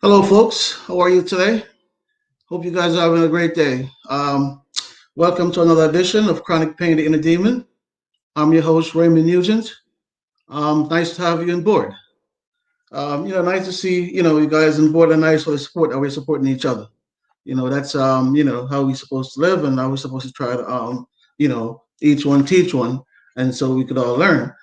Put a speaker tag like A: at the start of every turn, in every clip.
A: Hello, folks. How are you today? Hope you guys are having a great day. Welcome to another edition of Chronic Pain, the Inner Demon. I'm your host, Raymond Nugent. Nice to have you on board. Nice to see, you guys on board and nice for the support that we're supporting each other. That's, how we're supposed to live and how we're supposed to try to, each one teach one. And so we could all learn,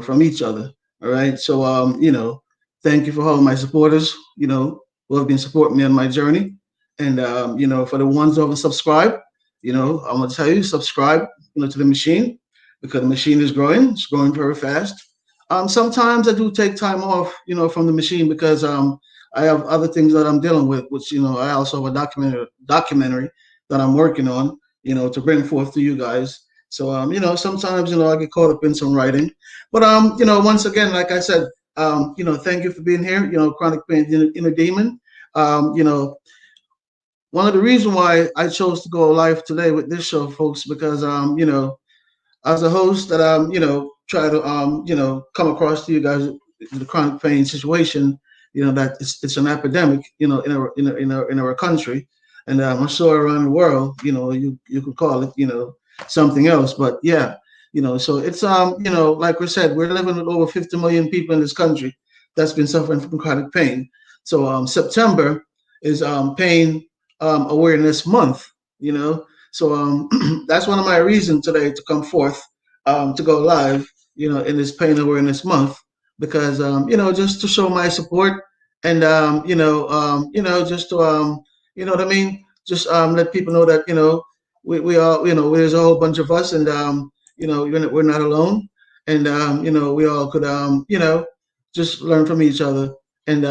A: from each other. All right. So, thank you for all my supporters, who have been supporting me on my journey. And, for the ones who haven't subscribed, I'm going to tell you, subscribe, to the machine because the machine is growing. It's growing very fast. Sometimes I do take time off, from the machine because, I have other things that I'm dealing with, which I also have a documentary that I'm working on, to bring forth to you guys. So sometimes I get caught up in some writing, but once again, like I said, thank you for being here. Chronic Pain Inner Demon. Um, you know, One of the reasons why I chose to go live today with this show, folks, because as a host that try to come across to you guys the chronic pain situation, that it's an epidemic, in our country, and I'm sure around the world, you could call it, something else, but yeah, so it's like we said, we're living with over 50 million people in this country that's been suffering from chronic pain. So September is pain awareness month, you know. So that's one of my reasons today to come forth, to go live, in this pain awareness month, because just to show my support and just to what I mean, just let people know that we all there's a whole bunch of us, and we're not alone, and we all could just learn from each other, and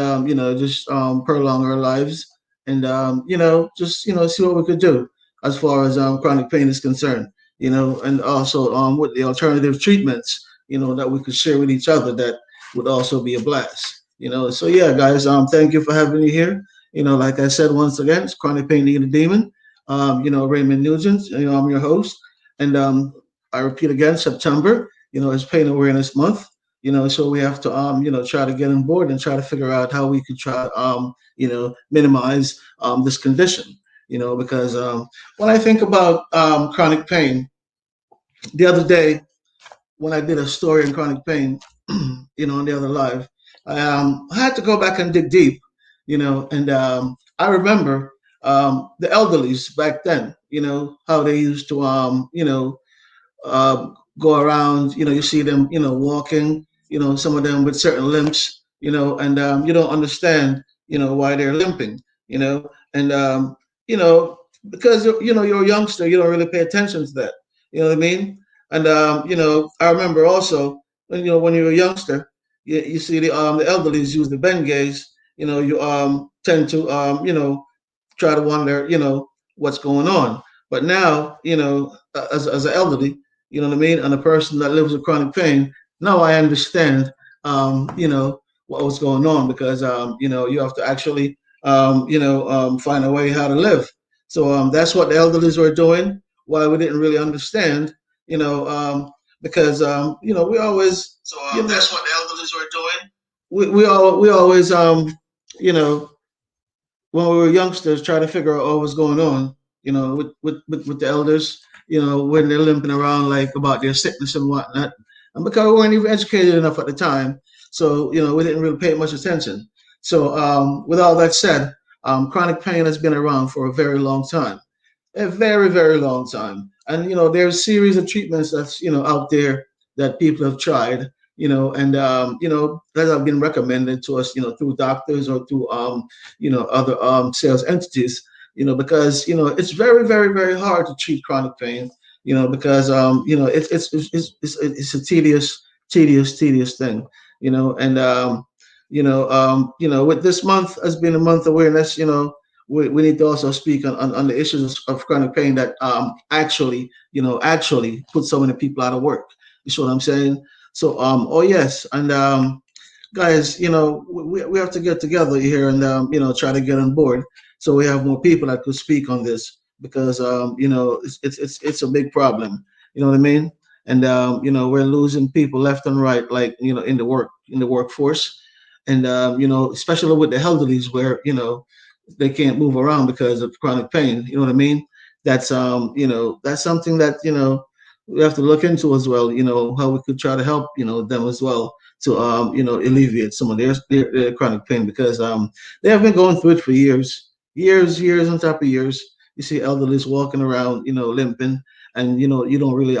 A: just prolong our lives, and just see what we could do as far as chronic pain is concerned, and also with the alternative treatments, that we could share with each other. That would also be a blast, So yeah, guys, thank you for having me here. Like I said, once again, it's Chronic Pain the Demon. Raymond Nugent. I'm your host, and I repeat again, September, is Pain Awareness Month. So we have to try to get on board and try to figure out how we could try minimize this condition. Because when I think about chronic pain, the other day when I did a story on chronic pain, on the other live, I had to go back and dig deep, and I remember the elderlies back then, how they used to, go around, you see them, walking, some of them with certain limps, and you don't understand, why they're limping, and, because, you're a youngster, you don't really pay attention to that. You know what I mean? And, I remember also when you're a youngster, you see the elderlies use the Benghazi, you tend to, try to wonder, what's going on. But now, as an elderly, you know what I mean, and a person that lives with chronic pain, now I understand, what was going on because, you have to actually, find a way how to live. So that's what the elderlies were doing. Why we didn't really understand, because, we always,
B: So
A: that's
B: that's
A: what
B: what
A: the
B: the
A: elderlies
B: elders
A: were
B: were
A: doing.
B: doing.
A: We always, you know, when we were youngsters, try to figure out what was going on, with the elders, when they're limping around like about their sickness and whatnot. And because we weren't even educated enough at the time, so we didn't really pay much attention. So with all that said, chronic pain has been around for a very long time, a very very long time, and there's a series of treatments that's out there that people have tried, and that have been recommended to us, through doctors or through other sales entities, because it's very very very hard to treat chronic pain, because it's a tedious thing, and with this month has been a month awareness, we need to also speak on the issues of chronic pain that actually put so many people out of work. You see what I'm saying? So oh yes, and guys, we have to get together here and try to get on board so we have more people that could speak on this because it's a big problem. You know what I mean? And we're losing people left and right, like in the workforce, And especially with the elderlies, where they can't move around because of chronic pain. You know what I mean? That's something that we have to look into as well. How we could try to help them as well to alleviate some of their chronic pain, because they have been going through it for years on top of years. You see elderlies walking around, limping, and you don't really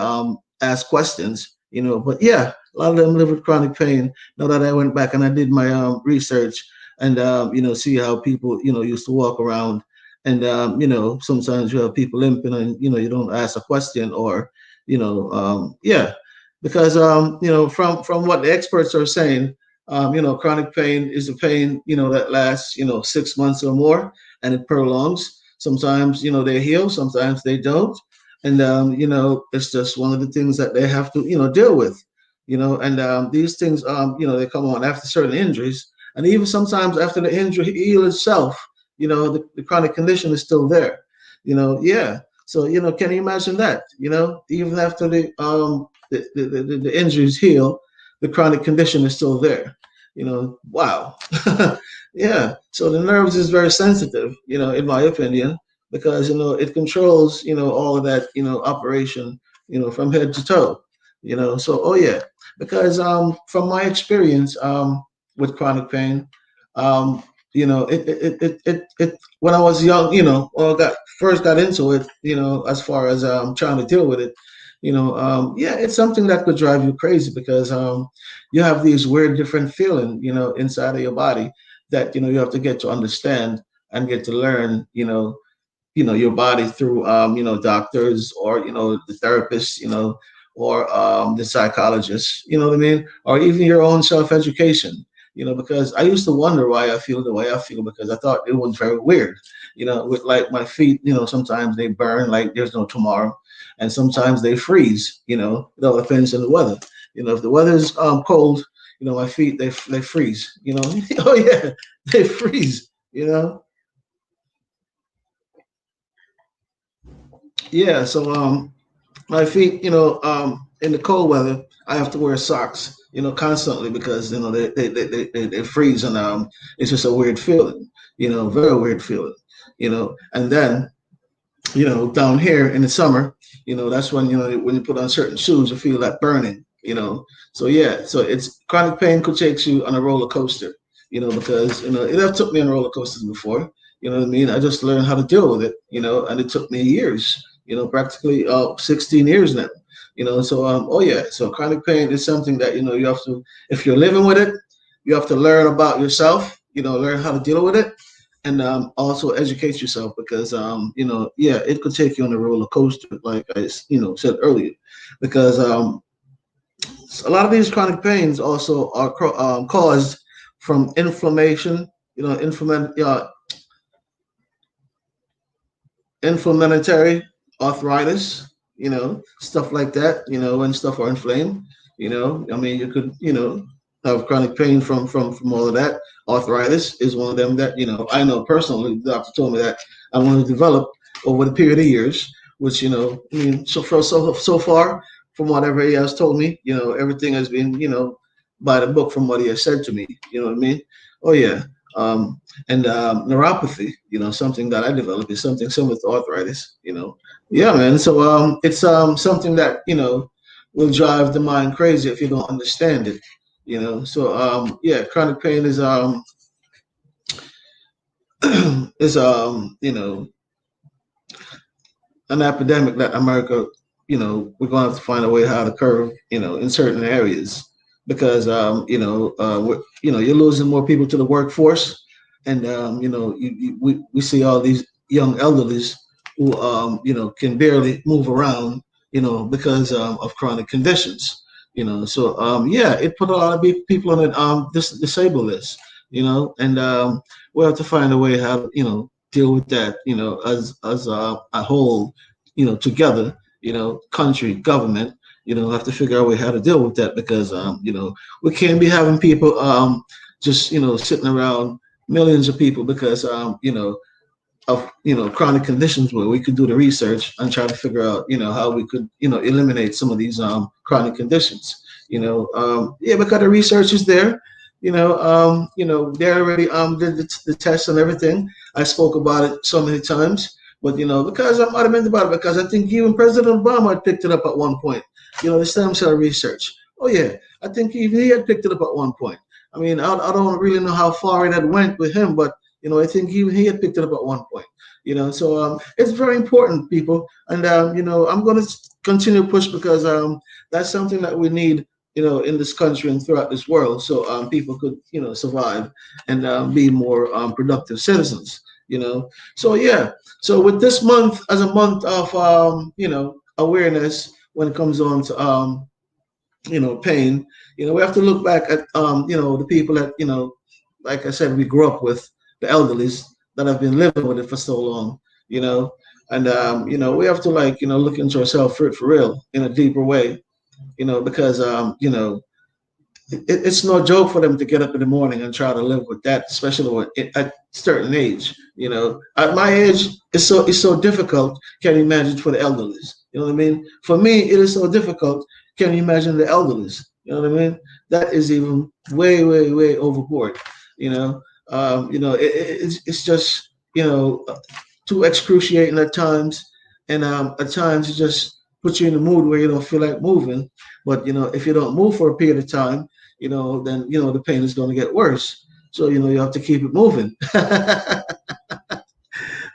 A: ask questions, but yeah, a lot of them live with chronic pain. Now that I went back and I did my research, and see how people used to walk around, and sometimes you have people limping, and you don't ask a question, or yeah, because from what the experts are saying, chronic pain is a pain that lasts 6 months or more, and it prolongs. Sometimes they heal, sometimes they don't, and it's just one of the things that they have to deal with. And these things they come on after certain injuries, and even sometimes after the injury heal itself, the chronic condition is still there. Yeah. So can you imagine that? Even after the injuries heal, the chronic condition is still there. Wow. Yeah. So the nerves is very sensitive, in my opinion, because it controls all of that operation, from head to toe. So oh yeah, because from my experience with chronic pain, um, when I was young, or first got into it, as far as trying to deal with it, yeah, it's something that could drive you crazy, because you have these weird different feeling, inside of your body, that you have to get to understand and get to learn, your body through doctors, or the therapists, or the psychologists, you know what I mean, or even your own self-education, because I used to wonder why I feel the way I feel, because I thought it was very weird, with like my feet, sometimes they burn like there's no tomorrow, and sometimes they freeze. It all depends on the weather. If the weather is cold, my feet they freeze. Oh yeah, they freeze. Yeah. So my feet, in the cold weather, I have to wear socks, constantly, because they freeze, and it's just a weird feeling, very weird feeling, and then down here in the summer, that's when when you put on certain shoes, you feel that burning, So yeah, so it's chronic pain could take you on a roller coaster, because it have took me on roller coasters before. You know what I mean? I just learned how to deal with it, and it took me years, practically 16 years now. So oh yeah, so chronic pain is something that you have to, if you're living with it, you have to learn about yourself, learn how to deal with it, and also educate yourself, because yeah, it could take you on a roller coaster, like I said earlier, because a lot of these chronic pains also are caused from inflammation, inflammatory arthritis, stuff like that. When stuff are inflamed, I mean, you could, have chronic pain from all of that. Arthritis is one of them that, I know personally. The doctor told me that I want to develop over the period of years, which, I mean, so far, from whatever he has told me, everything has been, by the book, from what he has said to me. You know what I mean? Oh yeah. And neuropathy, something that I developed, is something similar to arthritis. Yeah, man. So it's something that will drive the mind crazy if you don't understand it. So yeah, chronic pain is is an epidemic that America, we're going to have to find a way how to curb, in certain areas, because you're losing more people to the workforce, and we see all these young elderlies who can barely move around, because of chronic conditions. So yeah, it put a lot of people on an disabled list, and we have to find a way how to deal with that, as a whole, together, country, government, have to figure out a way how to deal with that, because we can't be having people just sitting around, millions of people, because of chronic conditions, where we could do the research and try to figure out how we could eliminate some of these chronic conditions. Yeah, because the research is there, They already did the test and everything. I spoke about it so many times, but because I'm adamant about it, because I think even President Obama had picked it up at one point. The stem cell research. Oh yeah, I think even he had picked it up at one point. I mean, I don't really know how far it had went with him, but I think even he had picked it up at one point. So it's very important, people, and I'm going to continue to push because that's something that we need, in this country and throughout this world, so people could, survive and be more productive citizens. So yeah. So with this month as a month of awareness when it comes on to pain, we have to look back at the people that like I said, we grew up with, the elderlies that have been living with it for so long, you know, and we have to like look into ourselves for real in a deeper way, because it's no joke for them to get up in the morning and try to live with that, especially at a certain age. At my age, it's so difficult. Can you imagine for the elderly? You know what I mean? For me, it is so difficult. Can you imagine the elderly? You know what I mean? That is even way, way, way overboard. It's just too excruciating at times, and at times it just puts you in a mood where you don't feel like moving. But if you don't move for a period of time, then the pain is going to get worse. So you have to keep it moving.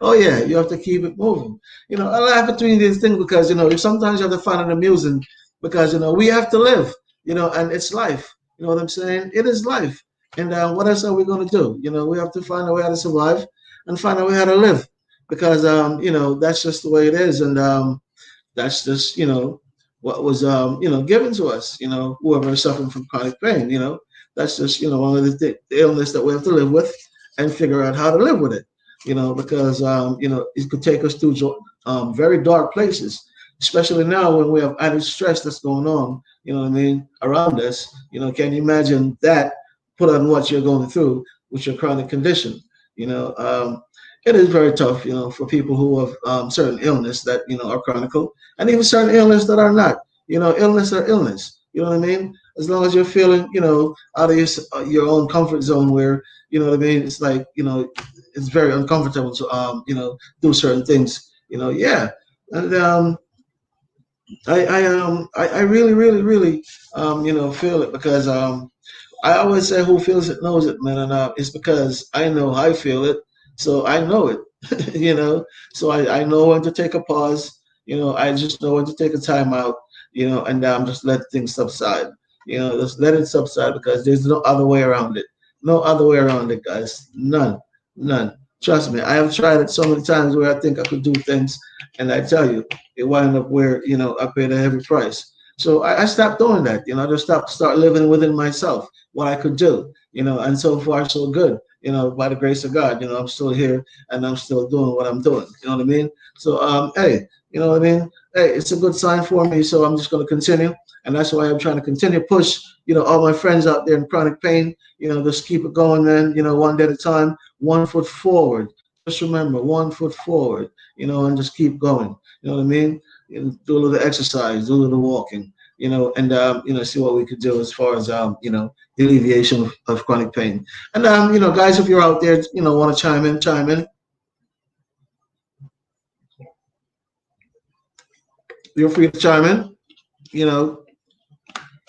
A: Oh yeah, you have to keep it moving. I laugh between these things because sometimes you have to find it amusing because we have to live. And it's life. You know what I'm saying? It is life. And what else are we going to do? We have to find a way how to survive and find a way how to live because that's just the way it is. And that's just what was given to us. Whoever is suffering from chronic pain. That's just one of the illness that we have to live with and figure out how to live with it. Because it could take us to very dark places, especially now when we have added stress that's going on. You know what I mean, around us. Can you imagine that put on what you're going through with your chronic condition? It is very tough, for people who have certain illness that are chronic, and even certain illness that are not. Illness or illness. You know what I mean? As long as you're feeling, out of your own comfort zone, where what I mean. It's like it's very uncomfortable to do certain things. Yeah, and I really, really, really feel it because I always say who feels it knows it, man, and it's because I know I feel it, so I know it. So I know when to take a pause. I just know when to take a time out. And just let things subside. Just let it subside because there's no other way around it. No other way around it, guys. None, none. Trust me, I have tried it so many times where I think I could do things, and I tell you, it wound up where I paid a heavy price. So I stopped doing that. I just start living within myself what I could do. And so far so good. By the grace of God, I'm still here and I'm still doing what I'm doing. You know what I mean? So hey, you know what I mean? Hey, it's a good sign for me. So I'm just going to continue, and that's why I'm trying to continue to push. All my friends out there in chronic pain. Just keep it going, man. One day at a time, 1 foot forward. Just remember, 1 foot forward. And just keep going. You know what I mean? Do a little exercise, do a little walking. And see what we could do as far as the alleviation of chronic pain. And guys, if you're out there, want to chime in, chime in. You're free to chime in.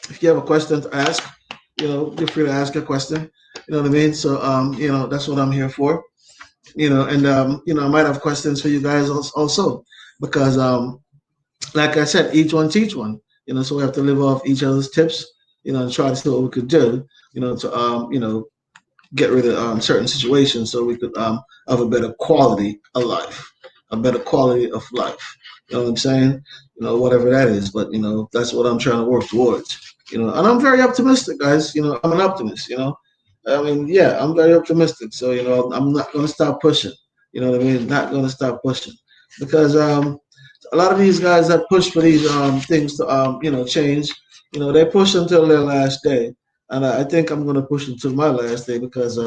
A: If you have a question to ask, you're free to ask a question. You know what I mean? So that's what I'm here for. And I might have questions for you guys also because like I said, each one teach one. So we have to live off each other's tips. And try to see what we could do. To get rid of certain situations so we could have a better quality of life, a better quality of life. You know what I'm saying? Whatever that is. But that's what I'm trying to work towards. And I'm very optimistic, guys. I'm an optimist. I mean, yeah, I'm very optimistic. So I'm not going to stop pushing. You know what I mean? Not going to stop pushing because a lot of these guys that push for these things to change, they push until their last day. And I think I'm going to push until my last day because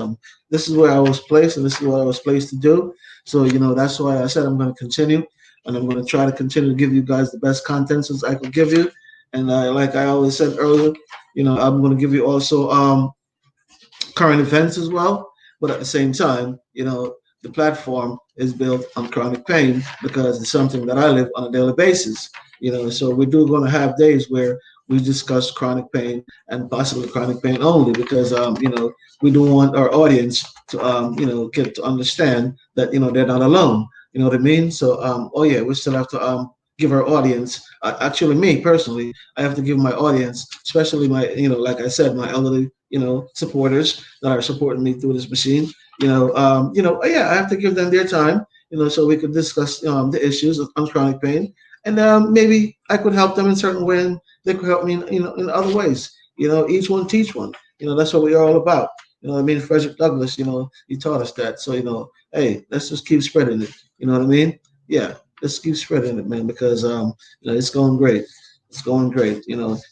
A: this is where I was placed and this is what I was placed to do. So, that's why I said I'm going to continue and I'm going to try to continue to give you guys the best content as I could give you. And like I always said earlier, I'm going to give you also current events as well. But at the same time, the platform is built on chronic pain because it's something that I live on a daily basis. So we do going to have days where we discuss chronic pain and possibly chronic pain only because we do want our audience to get to understand that they're not alone. You know what I mean? So oh yeah, we still have to give our audience. Actually, me personally, I have to give my audience, especially my like I said, my elderly supporters that are supporting me through this machine. Yeah, I have to give them their time. So we could discuss the issues of chronic pain, and maybe I could help them in certain way, and they could help me in other ways. Each one teach one. That's what we're all about. What I mean? Frederick Douglass, he taught us that. So, hey, let's just keep spreading it. You know what I mean? Yeah, let's keep spreading it, man, because it's going great. It's going great.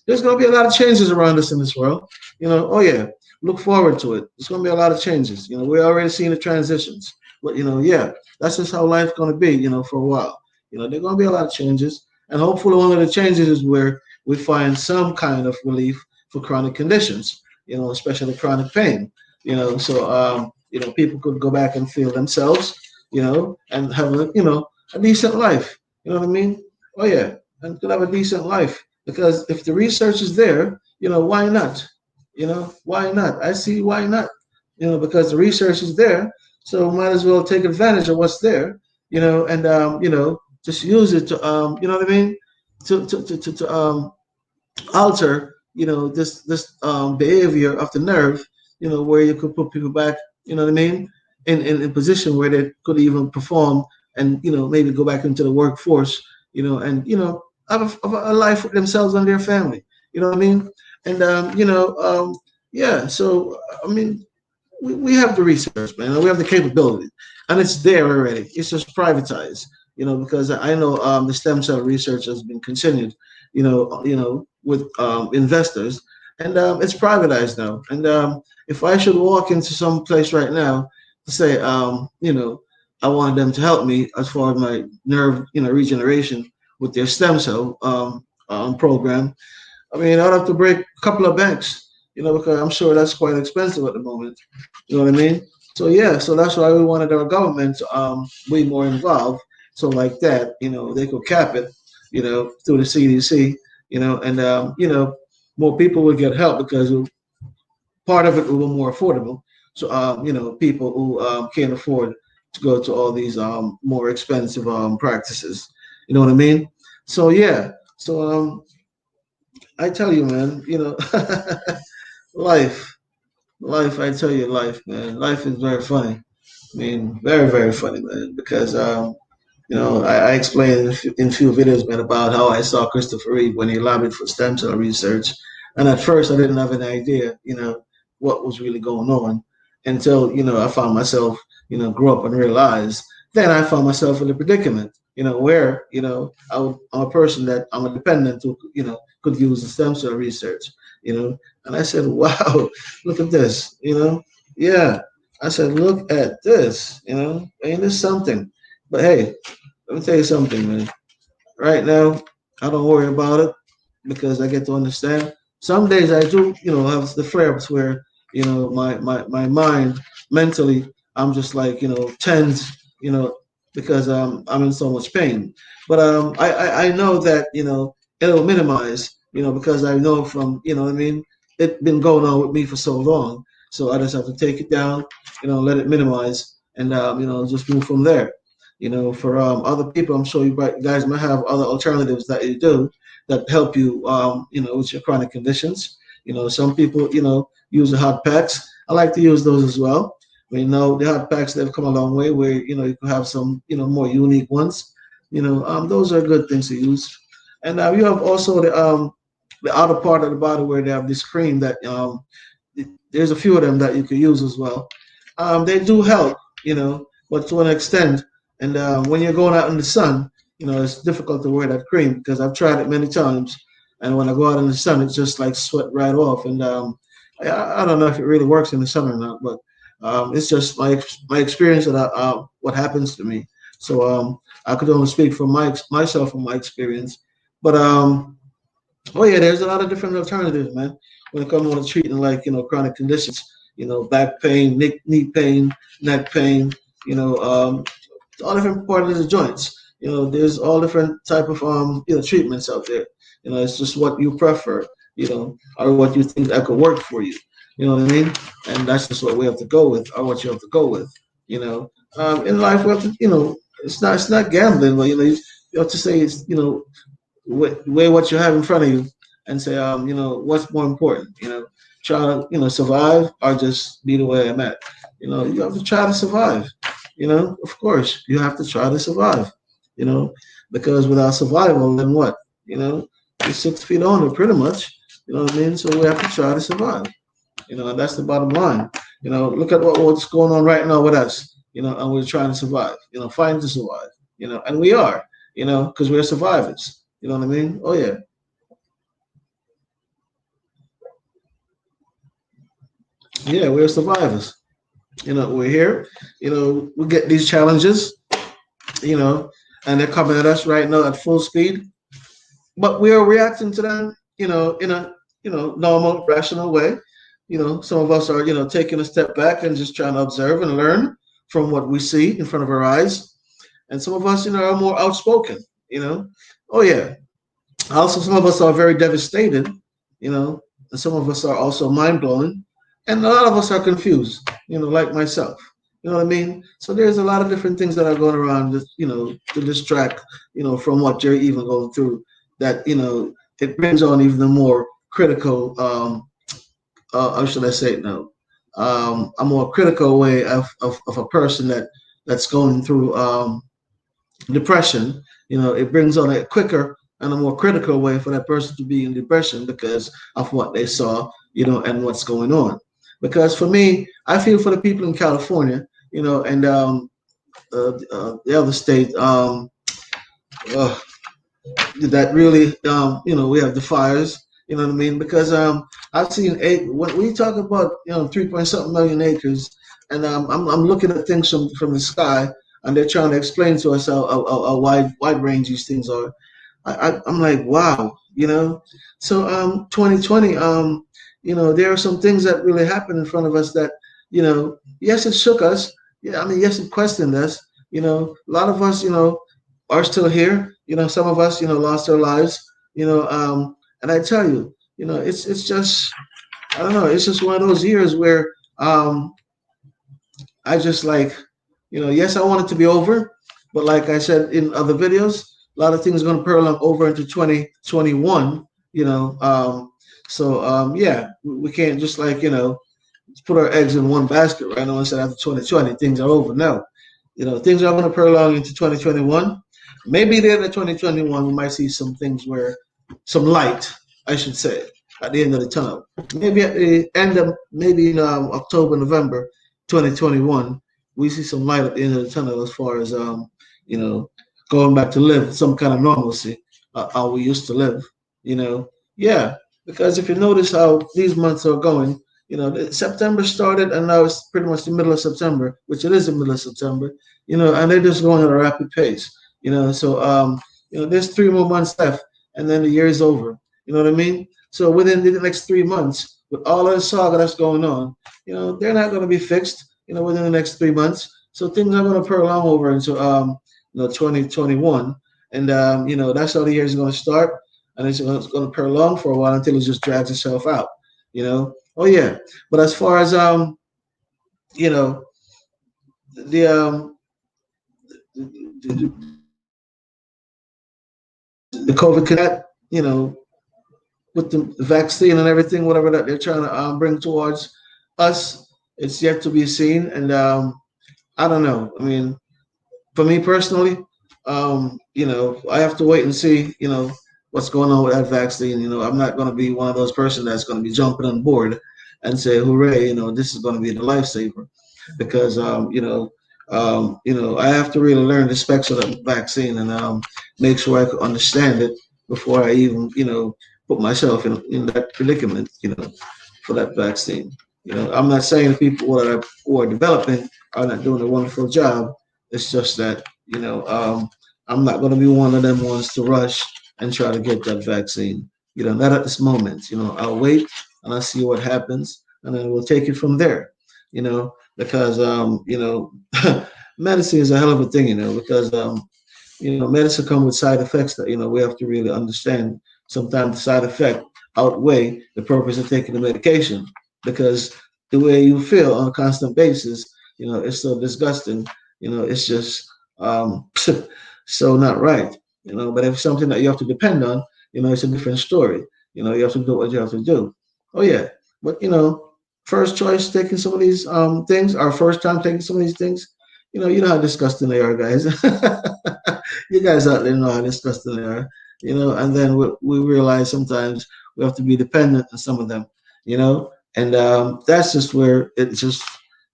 A: There's gonna be a lot of changes around us in this world. Oh yeah, look forward to it. There's gonna be a lot of changes. We're already seeing the transitions. But yeah, that's just how life's gonna be, for a while. There's gonna be a lot of changes. And hopefully one of the changes is where we find some kind of relief for chronic conditions, especially chronic pain. People could go back and feel themselves, and have a decent life. You know what I mean? Oh yeah, and could have a decent life because if the research is there, why not? Why not? I see why not. Because the research is there, so might as well take advantage of what's there. And just use it to what I mean, to alter this behavior of the nerve, where you could put people back, what I mean, in a position where they could even perform and maybe go back into the workforce, and have a life with themselves and their family. You know what I mean? And yeah. So I mean, we have the research, man. We have the capability, and it's there already. It's just privatized, because I know the stem cell research has been continued, with investors, and it's privatized now. And if I should walk into some place right now to say, I want them to help me as far as my nerve, regeneration with their stem cell program, I mean, I'd have to break a couple of banks, because I'm sure that's quite expensive at the moment. You know what I mean? So yeah, so that's why we wanted our government to be more involved. So like that, they could cap it, through the CDC, and more people would get help because part of it will be more affordable. So people who can't afford to go to all these more expensive practices. You know what I mean? So yeah. So I tell you, man, life, life. I tell you, life, man. Life is very funny. I mean, very, very funny, man. Because I explained in a few videos, man, about how I saw Christopher Reeve when he lobbied for stem cell research, and at first I didn't have an idea, what was really going on until I found myself, grew up and realized. Then I found myself in a predicament, where I'm a person that I'm a dependent who could use the stem cell research, and I said, wow, look at this, yeah. I said, look at this, ain't this something? But hey, let me tell you something, man. Right now, I don't worry about it because I get to understand. Some days I do, have the flare-ups where, my mind mentally, I'm just like, tense, because I'm in so much pain. But I know that, it'll minimize, because I know from, what I mean, it's been going on with me for so long. So I just have to take it down, let it minimize and, just move from there. For other people, I'm sure you guys might have other alternatives that you do that help you, with your chronic conditions. Some people, use the hot packs. I like to use those as well. The hot packs they've come a long way where you can have some more unique ones. Those are good things to use. And you have also the outer part of the body where they have this cream that there's a few of them that you can use as well. They do help, but to an extent. And when you're going out in the sun, it's difficult to wear that cream because I've tried it many times. And when I go out in the sun, it's just like sweat right off. And I don't know if it really works in the sun or not, but it's just my experience that what happens to me. So I could only speak for myself from my experience. But oh yeah, there's a lot of different alternatives, man. When it comes to treating like chronic conditions, back pain, knee pain, neck pain, all different parts of the joints. There's all different type of treatments out there. It's just what you prefer, or what you think that could work for you. You know what I mean? And that's just what we have to go with, or what you have to go with. In life, we have to, it's not gambling, but you have to say it's, weigh what you have in front of you and say, what's more important, try to, survive or just be the way I'm at. You have to try to survive, of course, you have to try to survive, you know, because without survival, then what? You're 6 feet under pretty much, you know what I mean? So we have to try to survive, and that's the bottom line. Look at what's going on right now with us, and we're trying to survive, fighting to survive, and we are, because we're survivors. You know what I mean? Oh yeah. Yeah, we're survivors. We're here. We get these challenges, you know, and they're coming at us right now at full speed. But we are reacting to them, in a normal, rational way. Some of us are, taking a step back and just trying to observe and learn from what we see in front of our eyes. And some of us, are more outspoken, Oh yeah. Also, some of us are very devastated, and some of us are also mind blowing, and a lot of us are confused, like myself. You know what I mean? So there's a lot of different things that are going around, to distract, from what you're even going through. That it brings on even a more critical, how should I say it now? A more critical way of a person that's going through depression. It brings on a quicker and a more critical way for that person to be in depression because of what they saw, and what's going on. Because for me, I feel for the people in California, and the other state, uh, that really, we have the fires. You know what I mean? Because I've seen when we talk about 3 point something million acres, and I'm looking at things from the sky, and they're trying to explain to us how wide range these things are. I'm like, wow, So 2020, there are some things that really happened in front of us that, yes, it shook us. Yeah, I mean, yes, it questioned us. A lot of us, are still here. Some of us, lost our lives. And I tell you, it's just, I don't know, it's just one of those years where I just like, yes, I want it to be over, but like I said in other videos, a lot of things are going to prolong over into 2021. Yeah, we can't just like put our eggs in one basket right now and say after 2020 things are over. No, things are going to prolong into 2021. Maybe the end of 2021 we might see some things where some light, I should say, at the end of the tunnel. Maybe at the end of maybe in October, November 2021, we see some light at the end of the tunnel as far as you know, going back to live some kind of normalcy, how we used to live. Yeah, because if you notice how these months are going, September started and now it's pretty much the middle of September, which it is the middle of September. And they're just going at a rapid pace. So there's 3 more months left, and then the year is over. You know what I mean? So within the next 3 months, with all of the saga that's going on, they're not going to be fixed. Within the next 3 months. So things are going to prolong over into 2021, and that's how the year is going to start, and it's going to prolong for a while until it just drags itself out. Oh yeah. But as far as you know, the the, the COVID cat, with the vaccine and everything, whatever that they're trying to bring towards us, it's yet to be seen. And I don't know. I mean, for me personally, I have to wait and see, what's going on with that vaccine. I'm not going to be one of those person that's going to be jumping on board and say, hooray, this is going to be the lifesaver, because, I have to really learn the specs of the vaccine and make sure I can understand it before I even, put myself in that predicament, for that vaccine. I'm not saying the people who are developing are not doing a wonderful job. It's just that, I'm not going to be one of them ones to rush and try to get that vaccine. Not at this moment. I'll wait and I'll see what happens. and then we'll take it from there. Because medicine is a hell of a thing. Because medicine comes with side effects that we have to really understand. Sometimes the side effect outweigh the purpose of taking the medication, because the way you feel on a constant basis, it's so disgusting. It's just so not right. But if it's something that you have to depend on, it's a different story. You have to do what you have to do. Oh yeah, but first choice taking some of these things, our first time taking some of these things, how disgusting they are, guys. You guys out there know how disgusting they are. And then we realize sometimes we have to be dependent on some of them. And that's just where it just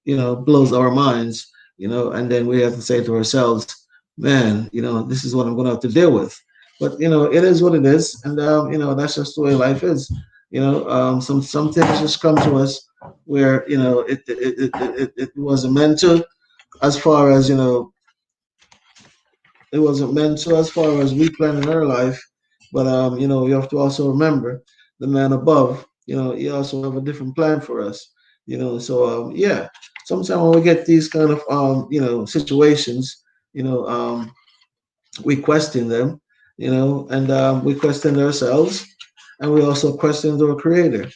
A: blows our minds. And then we have to say to ourselves, man, this is what I'm going to have to deal with. But it is what it is, and that's just the way life is. Some things just come to us where it wasn't meant to, as far as it wasn't meant to, as far as we plan in our life. But you have to also remember the man above. He also have a different plan for us. So yeah. Sometimes when we get these kind of situations, you know, um, we question them, and we question ourselves, and we also question our Creator,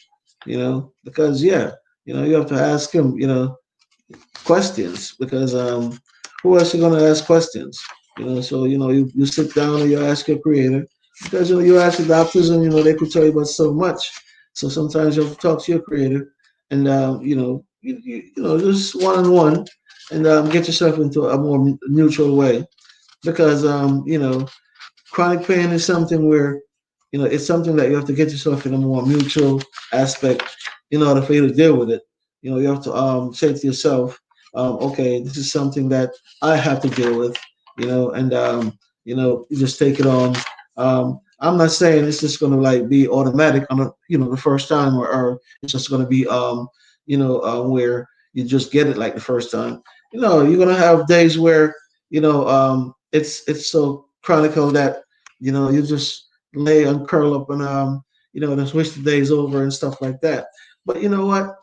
A: because yeah, you have to ask Him, questions, because who else you gonna ask questions? So you sit down and you ask your Creator, because you ask the doctors, and they could tell you about so much. So sometimes you have to talk to your Creator, and just one on one, and get yourself into a more neutral way, because chronic pain is something where it's something that you have to get yourself in a more mutual aspect in order for you to deal with it. You have to say to yourself, okay, this is something that I have to deal with, and you just take it on. I'm not saying it's just going to like be automatic on the first time, or it's just going to be where you just get it like the first time. You're going to have days where it's so chronicle that you just lay and curl up and just wish the day's over and stuff like that. But you know what?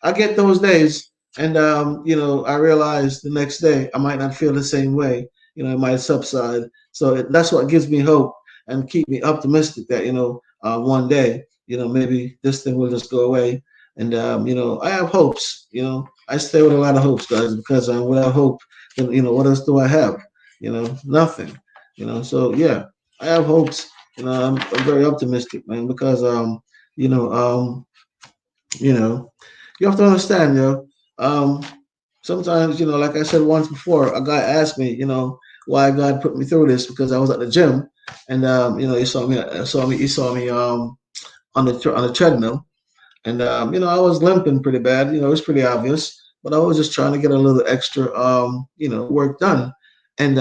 A: I get those days, and I realize the next day I might not feel the same way. It might subside. So that's what gives me hope and keep me optimistic that one day maybe this thing will just go away. And I have hopes. I stay with a lot of hopes, guys, because without hope, then what else do I have? Nothing. So yeah, I have hopes. I'm very optimistic, man, because you know um you know you have to understand, sometimes, like I said once before, a guy asked me, why God put me through this, because I was at the gym, and he saw me on the treadmill, and I was limping pretty bad. It was pretty obvious, but I was just trying to get a little extra work done. And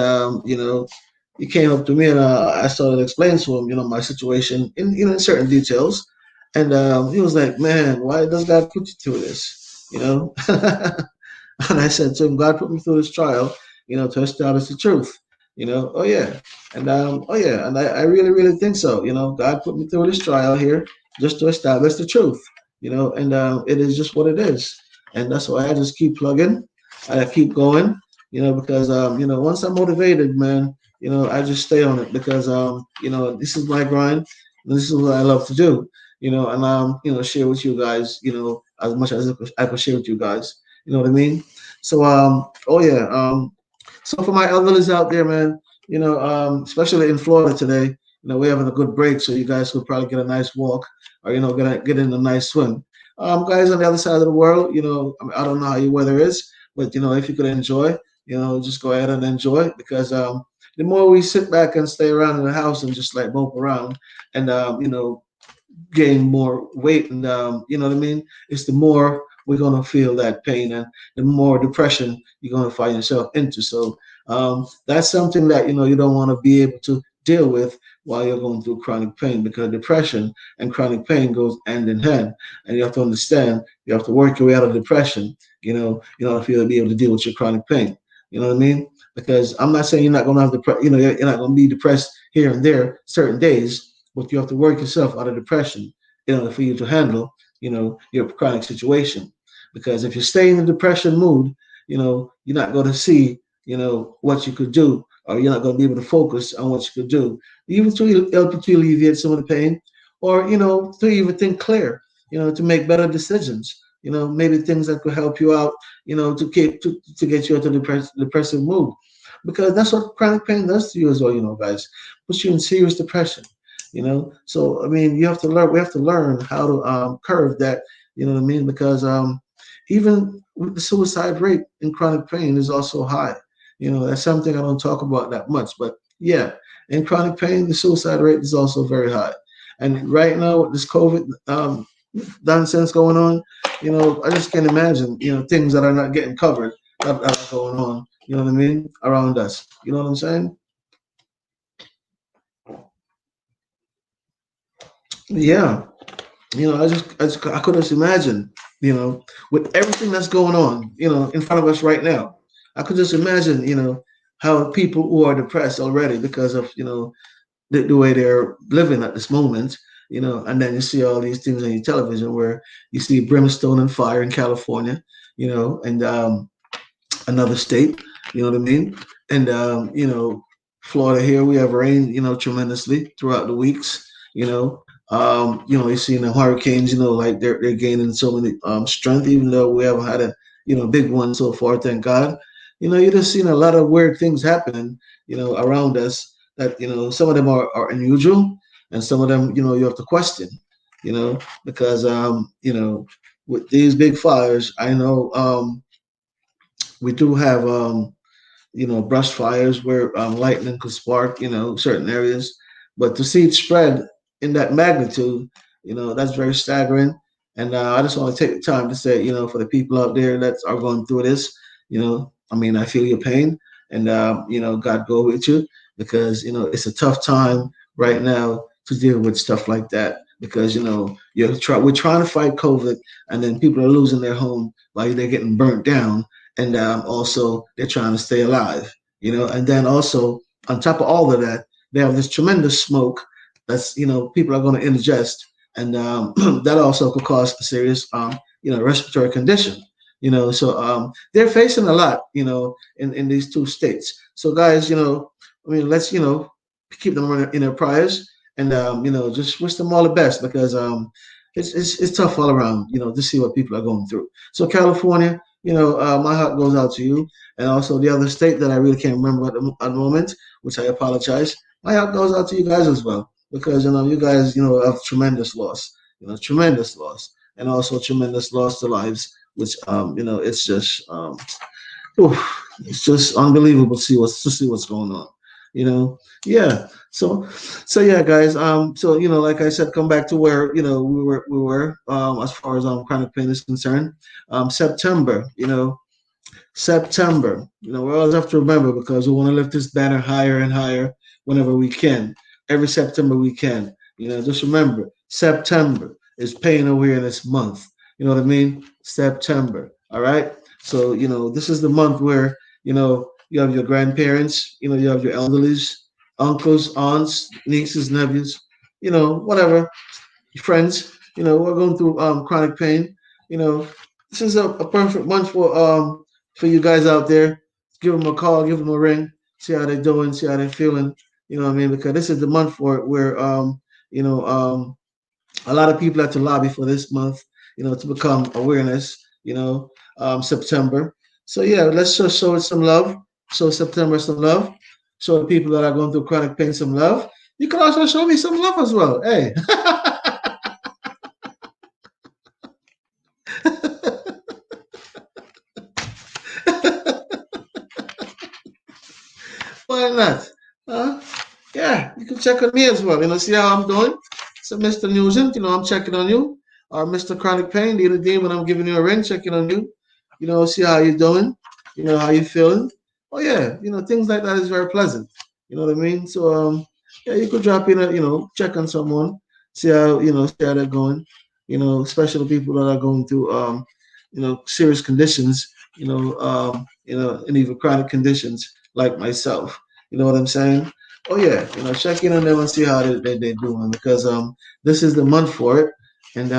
A: he came up to me, and I started explaining to him, my situation in certain details. And he was like, "Man, why does God put you through this?" And I said to him, "God put me through this trial, to establish the truth." Oh yeah, and oh yeah, and I really, really think so. God put me through this trial here just to establish the truth. And it is just what it is, and that's why I just keep plugging, I keep going. Because once I'm motivated, man, I just stay on it, because this is my grind, and this is what I love to do. And share with you guys, as much as I could share with you guys. You know what I mean? So oh yeah, so for my elderlies out there, man, especially in Florida today, we're having a good break, so you guys could probably get a nice walk, or get in a nice swim. Guys on the other side of the world, I don't know how your weather is, but if you could enjoy, just go ahead and enjoy, because the more we sit back and stay around in the house and just like mope around, and gain more weight, and you know what I mean, it's the more we're going to feel that pain, and the more depression you're going to find yourself into. So that's something that you don't want to be able to deal with while you're going through chronic pain, because depression and chronic pain goes hand in hand, and you have to understand, you have to work your way out of depression, in order for you to be able to deal with your chronic pain. You know what I mean? Because I'm not saying you're not going to have you're not going to be depressed here and there certain days, but you have to work yourself out of depression in order for you to handle your chronic situation. Because if you stay in the depression mood, you're not going to see, what you could do, or you're not going to be able to focus on what you could do, even to help you to alleviate some of the pain, or to even think clear, to make better decisions. Maybe things that could help you out, to get you out of the depressive mood, because that's what chronic pain does to you as well. Guys, puts you in serious depression. So I mean, you have to learn. We have to learn how to curve that. You know what I mean? Because even with the suicide rate in chronic pain is also high. That's something I don't talk about that much, but yeah, in chronic pain, the suicide rate is also very high. And right now, with this COVID nonsense going on, I just can't imagine, things that are not getting covered that are going on. You know what I mean? Around us. You know what I'm saying? Yeah. I could just imagine, with everything that's going on, in front of us right now. I could just imagine, how people who are depressed already because of, the way they're living at this moment, and then you see all these things on your television where you see brimstone and fire in California, and another state, you know what I mean? And Florida here we have rain, tremendously throughout the weeks, you're seeing the hurricanes, like they're gaining so many strength, even though we haven't had a big one so far, thank God. You're just seeing a lot of weird things happening, around us that some of them are unusual, and some of them you have to question, because with these big fires, I know we do have brush fires where lightning could spark, certain areas. But to see it spread in that magnitude, that's very staggering. And I just want to take the time to say, for the people out there that are going through this, I mean, I feel your pain, and God go with you, because it's a tough time right now to deal with stuff like that, because we're trying to fight COVID, and then people are losing their home while they're getting burnt down, and also they're trying to stay alive, and then also on top of all of that, they have this tremendous smoke that's people are going to ingest, and that also could cause a serious respiratory condition. So they're facing a lot, in these two states. So guys, I mean, let's keep them in their prayers, and just wish them all the best, because it's tough all around, to see what people are going through. So California, my heart goes out to you, and also the other state that I really can't remember at the moment, which I apologize. My heart goes out to you guys as well, because you guys have tremendous loss, tremendous loss, and also tremendous loss to lives, which it's just it's just unbelievable to see what's going on. Yeah. So yeah, guys. So like I said, come back to where we were as far as chronic pain is concerned. September. September. We always have to remember, because we want to lift this banner higher and higher whenever we can. Every September we can. Just remember, September is Pain Awareness Month. You know what I mean? September. All right. So this is the month where you have your grandparents. You have your elderlies, uncles, aunts, nieces, nephews. Whatever, your friends. We're going through chronic pain. You know, this is a perfect month for you guys out there. Give them a call, give them a ring, see how they're doing, see how they're feeling. You know what I mean? Because this is the month for it where you know a lot of people have to lobby for this month. To become awareness. September. So yeah, let's just show it some love. Show September some love. Show the people that are going through chronic pain some love. You can also show me some love as well. Hey. Why not? Huh? Yeah, you can check on me as well. See how I'm doing. So, Mr. Nugent, I'm checking on you. Or Mr. Chronic Pain, the other day when I'm giving you a ring, checking on you. See how you're doing. How you feeling. Oh yeah, things like that is very pleasant. You know what I mean? So yeah, you could drop in check on someone, see how see how they're going. Especially people that are going through serious conditions, and even chronic conditions like myself. You know what I'm saying? Oh yeah, check in on them and see how they're doing, because this is the month for it, And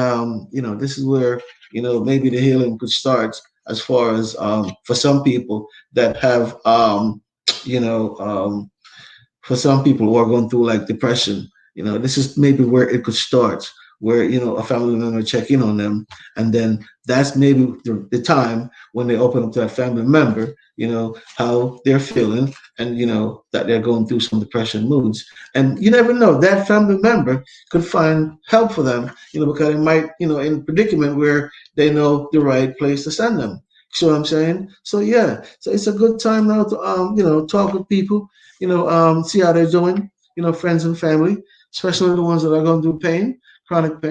A: this is where maybe the healing could start, as far as for some people that have you know for some people who are going through like depression, this is maybe where it could start, where a family member check in on them, and then that's maybe the time when they open up to that family member, how they're feeling, and that they're going through some depression moods, and you never know, that family member could find help for them, because it might, in a predicament where they know the right place to send them. See what I'm saying? So yeah, so it's a good time now to talk with people, see how they're doing, friends and family, especially the ones that are going through pain, chronic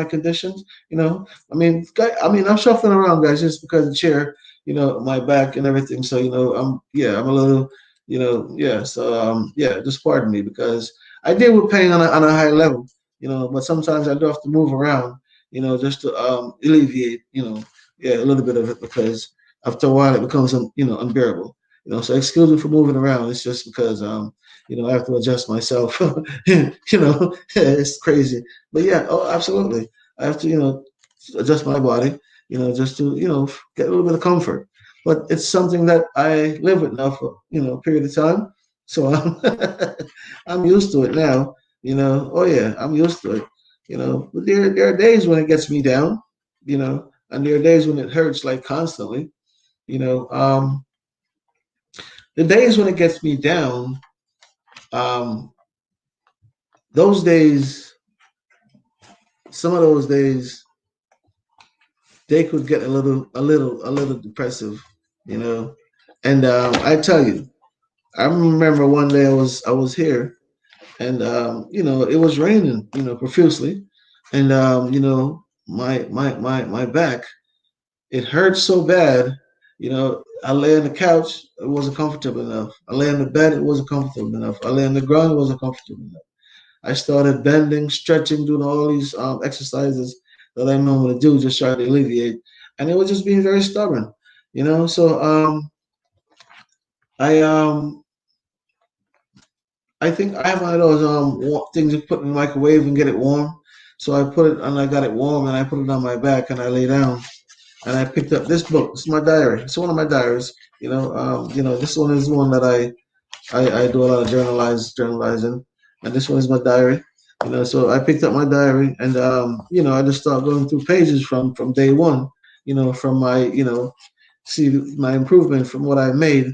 A: conditions. I'm shuffling around, guys, just because of the chair, my back and everything. So, I'm a little, yeah. So, yeah, just pardon me, because I deal with pain on a high level, but sometimes I do have to move around, just to alleviate, yeah, a little bit of it, because after a while it becomes, unbearable. So excuse me for moving around. It's just because I have to adjust myself. It's crazy. But yeah, oh, absolutely. I have to, adjust my body, just to, get a little bit of comfort. But it's something that I live with now for, a period of time. So I'm used to it now. Oh yeah, I'm used to it. But there are days when it gets me down, and there are days when it hurts like constantly. You know, um, the days when it gets me down, um, those days, some of those days, they could get a little depressive, you know. And I tell you, I remember one day I was here, and it was raining, profusely, and my back, it hurt so bad. I lay on the couch, it wasn't comfortable enough. I lay on the bed, it wasn't comfortable enough. I lay on the ground, it wasn't comfortable enough. I started bending, stretching, doing all these exercises that I normally do, just try to alleviate. And it was just being very stubborn, So I I think I have one of those things you put in the microwave and get it warm. So I put it and I got it warm, and I put it on my back and I lay down, and I picked up this book. It's my diary. It's one of my diaries. This one is one that I do a lot of journalizing, and this one is my diary. So I picked up my diary, and I just start going through pages from day one. From my see my improvement from what I made,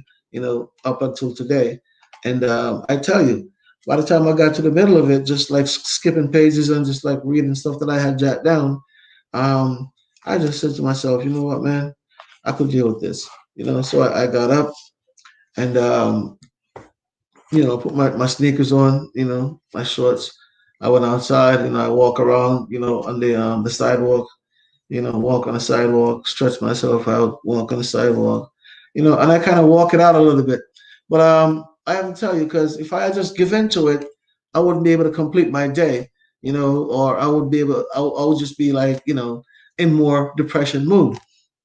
A: up until today. And I tell you, by the time I got to the middle of it, just like skipping pages and just like reading stuff that I had jotted down, um, I just said to myself, you know what, man, I could deal with this. So I got up, and put my sneakers on, my shorts. I went outside, I walk around, on the sidewalk, walk on the sidewalk, stretch myself out, walk on the sidewalk, and I kind of walk it out a little bit. But I have to tell you, because if I had just give in to it, I wouldn't be able to complete my day, or I would be able, I would just be like, in more depression mood.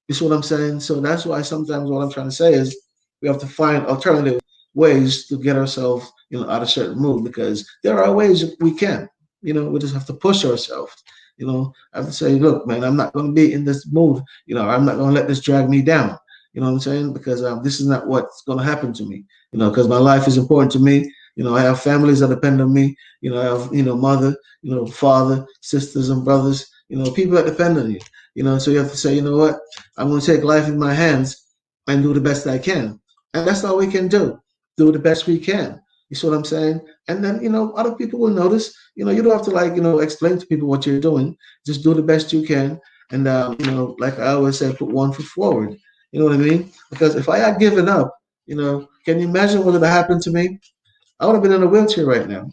A: You see what I'm saying? So that's why sometimes what I'm trying to say is we have to find alternative ways to get ourselves, out of certain mood, because there are ways we can. We just have to push ourselves. I have to say, look, man, I'm not going to be in this mood. I'm not going to let this drag me down. You know what I'm saying? Because this is not what's going to happen to me. Because my life is important to me. I have families that depend on me. I have, mother, father, sisters and brothers. People that depend on you. So you have to say, you know what? I'm going to take life in my hands and do the best I can. And that's all we can do. Do the best we can. You see what I'm saying? And then, other people will notice. You don't have to like, explain to people what you're doing. Just do the best you can. And, like I always say, put one foot forward. You know what I mean? Because if I had given up, can you imagine what would have happened to me? I would have been in a wheelchair right now.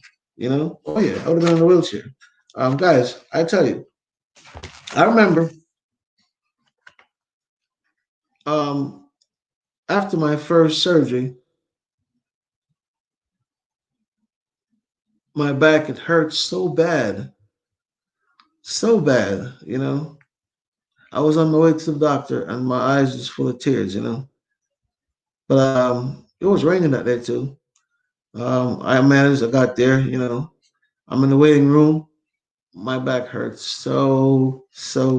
A: Oh yeah, I would have been in a wheelchair. Guys, I tell you, I remember um, after my first surgery, my back it hurt so bad. I was on my way to the doctor, and my eyes just full of tears. But it was raining that day too. I managed. I got there. I'm in the waiting room. my back hurts so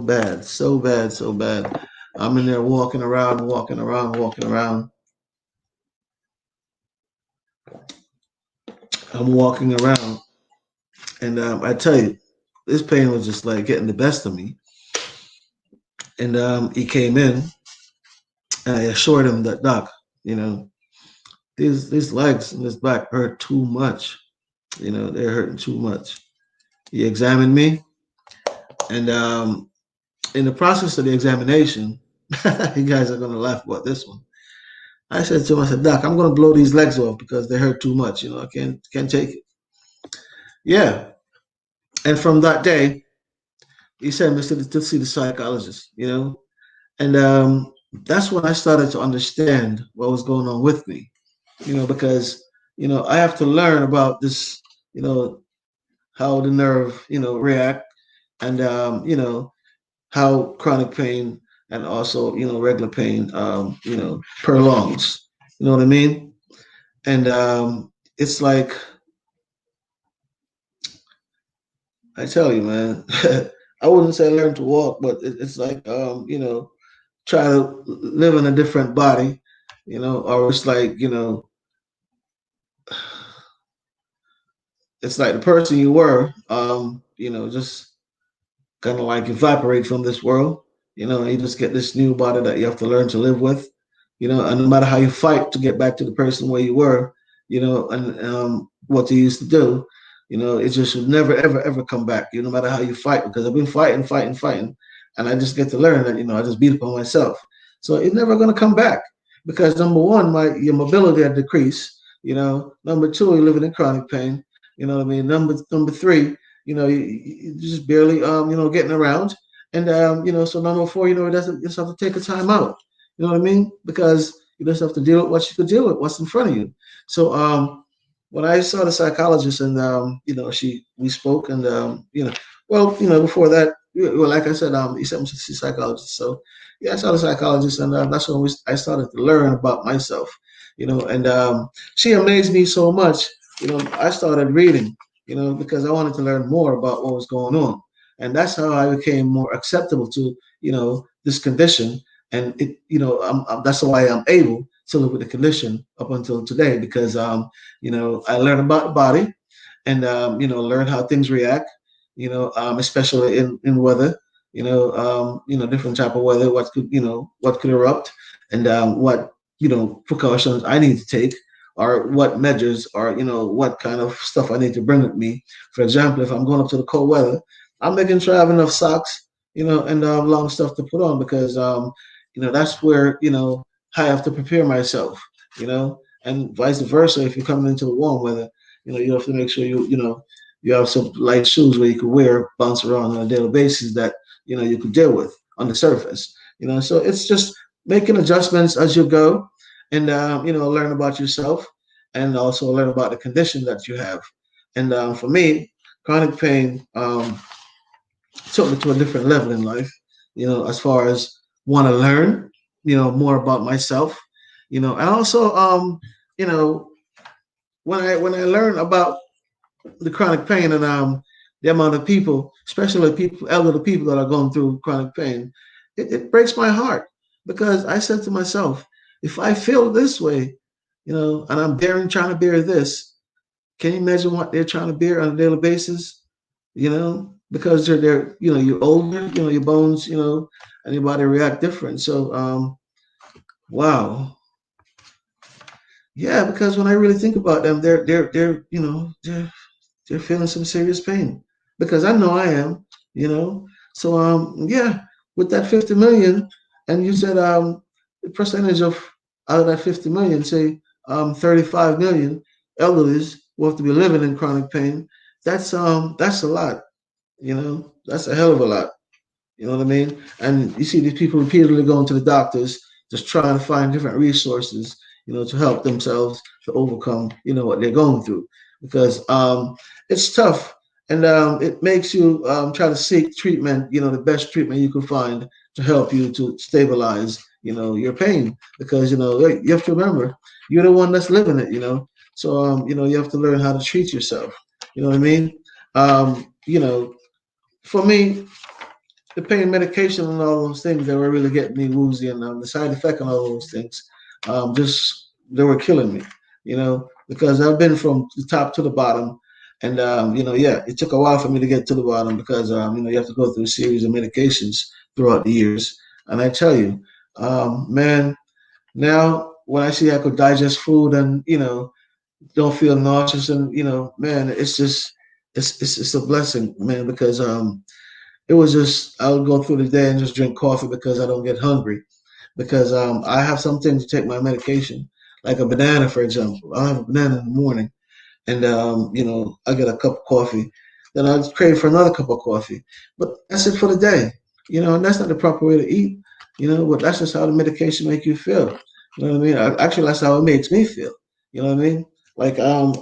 A: bad, so bad, so bad. I'm in there walking around, walking around, walking around. I'm walking around, and I tell you, this pain was just like getting the best of me. And he came in, and I assured him that, Doc, you know, these legs and this back hurt too much. You know, they're hurting too much. He examined me, and in the process of the examination, you guys are gonna laugh about this one. I said to him, I said, Doc, I'm gonna blow these legs off because they hurt too much. You know, I can't take it. Yeah. And from that day, he sent me to see the psychologist. You know, and that's when I started to understand what was going on with me. You know, because I have to learn about this. You know, how the nerve react, and how chronic pain and also regular pain prolongs. You know what I mean? And it's like I tell you, man. I wouldn't say learn to walk, but it's like try to live in a different body, or it's like it's like the person you were, just kind of like evaporate from this world. And you just get this new body that you have to learn to live with. And no matter how you fight to get back to the person where you were, and what you used to do, it just should never, ever, ever come back. No matter how you fight, because I've been fighting, fighting, fighting, and I just get to learn that I just beat up on myself. So it's never going to come back because number one, your mobility had decreased. Number two, you're living in chronic pain. You know what I mean? Number three, you just barely getting around, and so number four, it doesn't you just have to take a time out. You know what I mean? Because you just have to deal with what you could deal with, what's in front of you. So when I saw the psychologist, and we spoke, and before that, well, like I said, he sent me to see a psychologist. So yeah, I saw the psychologist, and that's when I started to learn about myself. And she amazed me so much. I started reading. Because I wanted to learn more about what was going on, and that's how I became more acceptable to this condition. And that's why I'm able to live with the condition up until today, because I learned about the body, and learn how things react, especially in weather, different type of weather, what could erupt, and what precautions I need to take, or what measures, or what kind of stuff I need to bring with me. For example, if I'm going up to the cold weather, I'm making sure I have enough socks, and long stuff to put on, because that's where I have to prepare myself, and vice versa. If you're coming into the warm weather, you have to make sure you have some light shoes where you can wear, bounce around on a daily basis, that you could deal with on the surface. So it's just making adjustments as you go, and learn about yourself, and also learn about the condition that you have. And for me, chronic pain took me to a different level in life, as far as want to learn, more about myself, and also, you know, when I learned about the chronic pain, and the amount of people, especially people, elderly people that are going through chronic pain, it breaks my heart, because I said to myself, if I feel this way, and I'm trying to bear this, can you imagine what they're trying to bear on a daily basis? Because they're you're older, your bones, and your body react different. So wow, yeah, because when I really think about them, they're feeling some serious pain, because I know I am, you know. So yeah, with that 50 million, and you said the percentage of out of that 50 million, say 35 million elderlies will have to be living in chronic pain. That's a lot, that's a hell of a lot. You know what I mean? And you see these people repeatedly going to the doctors, just trying to find different resources, to help themselves to overcome, what they're going through. Because it's tough, and it makes you try to seek treatment, the best treatment you can find to help you to stabilize, your pain. Because, you have to remember, you're the one that's living it, So, you have to learn how to treat yourself. You know what I mean? You know, for me, the pain medication and all those things that were really getting me woozy, and the side effect and all those things, just they were killing me, because I've been from the top to the bottom, and yeah, it took a while for me to get to the bottom because you have to go through a series of medications throughout the years, and I tell you, man, now when I see I could digest food and don't feel nauseous, and man, it's just it's a blessing, man, because it was just I would go through the day and just drink coffee because I don't get hungry. Because I have something to take my medication, like a banana, for example. I'll have a banana in the morning, and I get a cup of coffee. Then I crave for another cup of coffee. But that's it for the day, and that's not the proper way to eat, but that's just how the medication make you feel. You know what I mean? Actually, that's how it makes me feel. You know what I mean? Like, oh,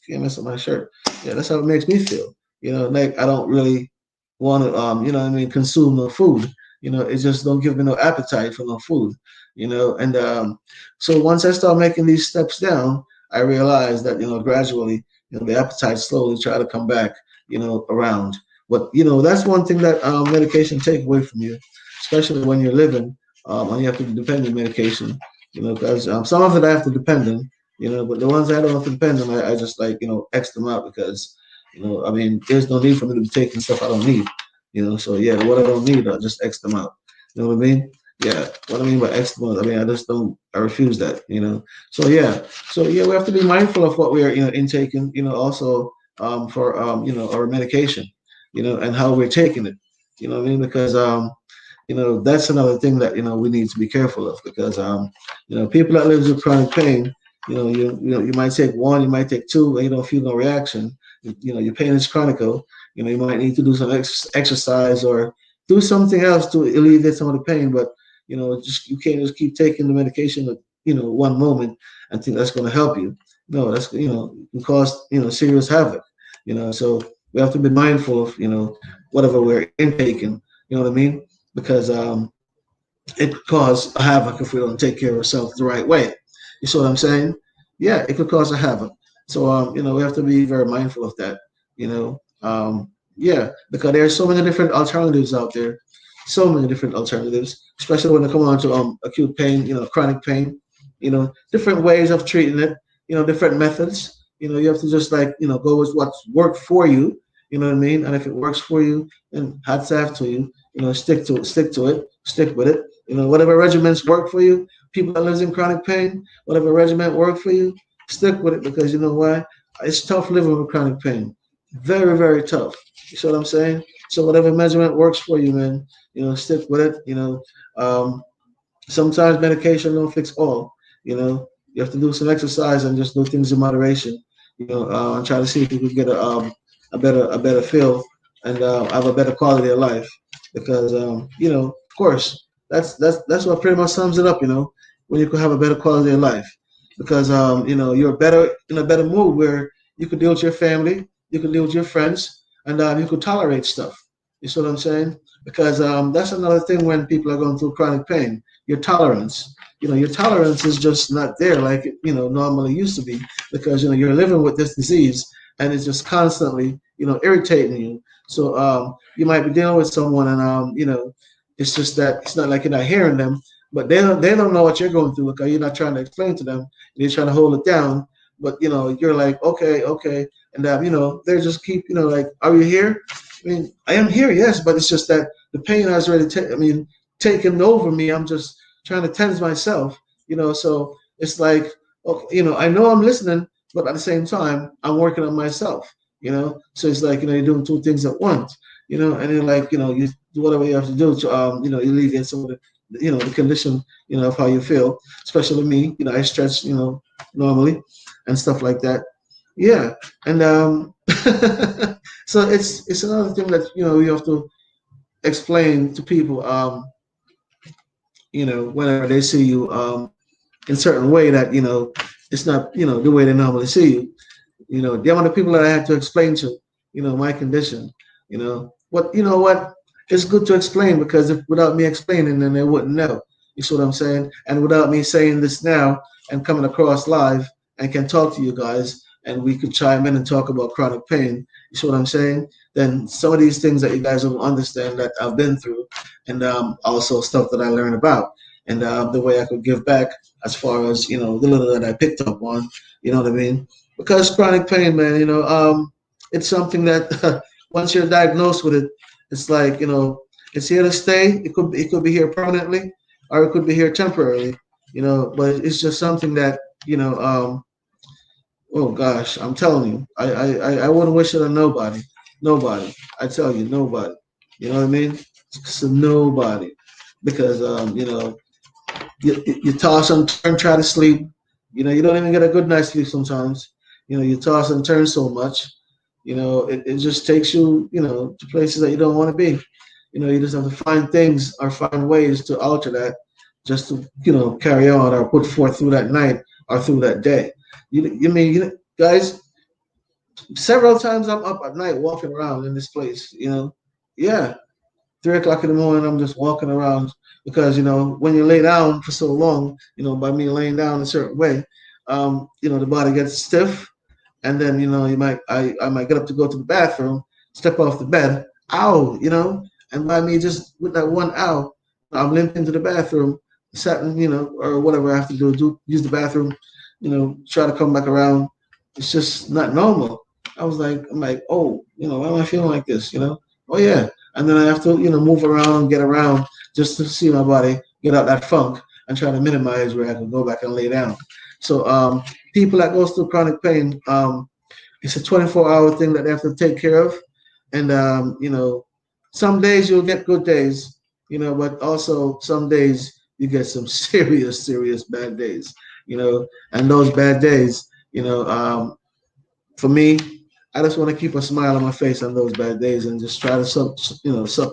A: can't mess up my shirt. Yeah, that's how it makes me feel. Like I don't really want to, what I mean, consume no food. It just don't give me no appetite for no food. And so once I start making these steps down, I realized that gradually, the appetite slowly try to come back, around. But that's one thing that medication take away from you, especially when you're living, and you have to depend on medication. Because some of it I have to depend on, but the ones I don't have to depend on, I just like X them out because I mean, there's no need for me to be taking stuff I don't need. So yeah, what I don't need, I just X them out. You know what I mean? Yeah, what I mean by X them out, I mean I just don't, I refuse that. So yeah, we have to be mindful of what we are intaking. Also for our medication. And how we're taking it. You know what I mean? Because that's another thing that we need to be careful of because people that live with chronic pain, you might take one, you might take two, and you don't feel no reaction. Your pain is chronic. You might need to do some exercise or do something else to alleviate some of the pain. But just you can't just keep taking the medication at one moment and think that's going to help you. No, that's can cause serious havoc. So we have to be mindful of whatever we're intaking. You know what I mean? Because it could cause a havoc if we don't take care of ourselves the right way. You see what I'm saying? Yeah, it could cause a havoc. So we have to be very mindful of that. Yeah, because there are so many different alternatives out there, so many different alternatives, especially when it comes on to acute pain, chronic pain, different ways of treating it, different methods. You have to just like go with what's worked for you. You know what I mean? And if it works for you, then hats off to you. Stick to it, stick with it. Whatever regimens work for you, people that lives in chronic pain, whatever regimen work for you, stick with it because you know why? It's tough living with chronic pain. Very, very tough. You see what I'm saying? So whatever measurement works for you, man, stick with it. Um, Sometimes medication don't fix all. You have to do some exercise and just do things in moderation. And try to see if you can get a better feel and have a better quality of life. Because of course, that's what pretty much sums it up. When you can have a better quality of life, because you're better in a better mood where you can deal with your family, you can deal with your friends, and you can tolerate stuff. You see what I'm saying? Because that's another thing when people are going through chronic pain. Your tolerance, your tolerance is just not there like it, normally used to be because you're living with this disease and it's just constantly, irritating you. So you might be dealing with someone and it's just that it's not like you're not hearing them, but they don't know what you're going through because you're not trying to explain to them. You're trying to hold it down, but you're like okay, okay, and they just keep like, are you here? I mean, I am here, yes, but it's just that the pain has already taken over me. I'm just trying to tend myself, so it's like, okay, I know I'm listening, but at the same time, I'm working on myself, so it's like, you're doing two things at once, and then like, you do whatever you have to do to, alleviate some of the condition, of how you feel, especially me, I stretch, normally and stuff like that. Yeah. And, so it's another thing that, you have to explain to people, whenever they see you in certain way that it's not the way they normally see you. The amount of people that I had to explain to, my condition. What it's good to explain because if without me explaining, then they wouldn't know. You see what I'm saying? And without me saying this now and coming across live and can talk to you guys and we could chime in and talk about chronic pain. You see what I'm saying? Then some of these things that you guys don't understand that I've been through, and also stuff that I learned about, and the way I could give back as far as the little that I picked up on. You know what I mean? Because chronic pain, man, it's something that once you're diagnosed with it, it's like it's here to stay. It could be here permanently, or it could be here temporarily. But it's just something that oh gosh, I'm telling you, I wouldn't wish it on nobody. Nobody. I tell you, nobody. You know what I mean? So nobody. Because you toss and turn, try to sleep. You don't even get a good night's sleep sometimes. You toss and turn so much. It just takes you, to places that you don't want to be. You just have to find things or find ways to alter that just to, carry on or put forth through that night or through that day. Guys, several times I'm up at night walking around in this place. Yeah, 3 o'clock in the morning, I'm just walking around because when you lay down for so long, by me laying down a certain way, the body gets stiff, and then I might get up to go to the bathroom, step off the bed, ow, and by me just with that one ow, I'm limping to the bathroom, sat or whatever I have to do use the bathroom, try to come back around. It's just not normal. I'm like, oh, why am I feeling like this? Oh yeah, and then I have to move around and get around just to see my body get out that funk and try to minimize where I can go back and lay down. So people that goes through chronic pain, it's a 24-hour thing that they have to take care of, and some days you'll get good days, but also some days you get some serious bad days, and those bad days, for me, I just want to keep a smile on my face on those bad days and just try to suck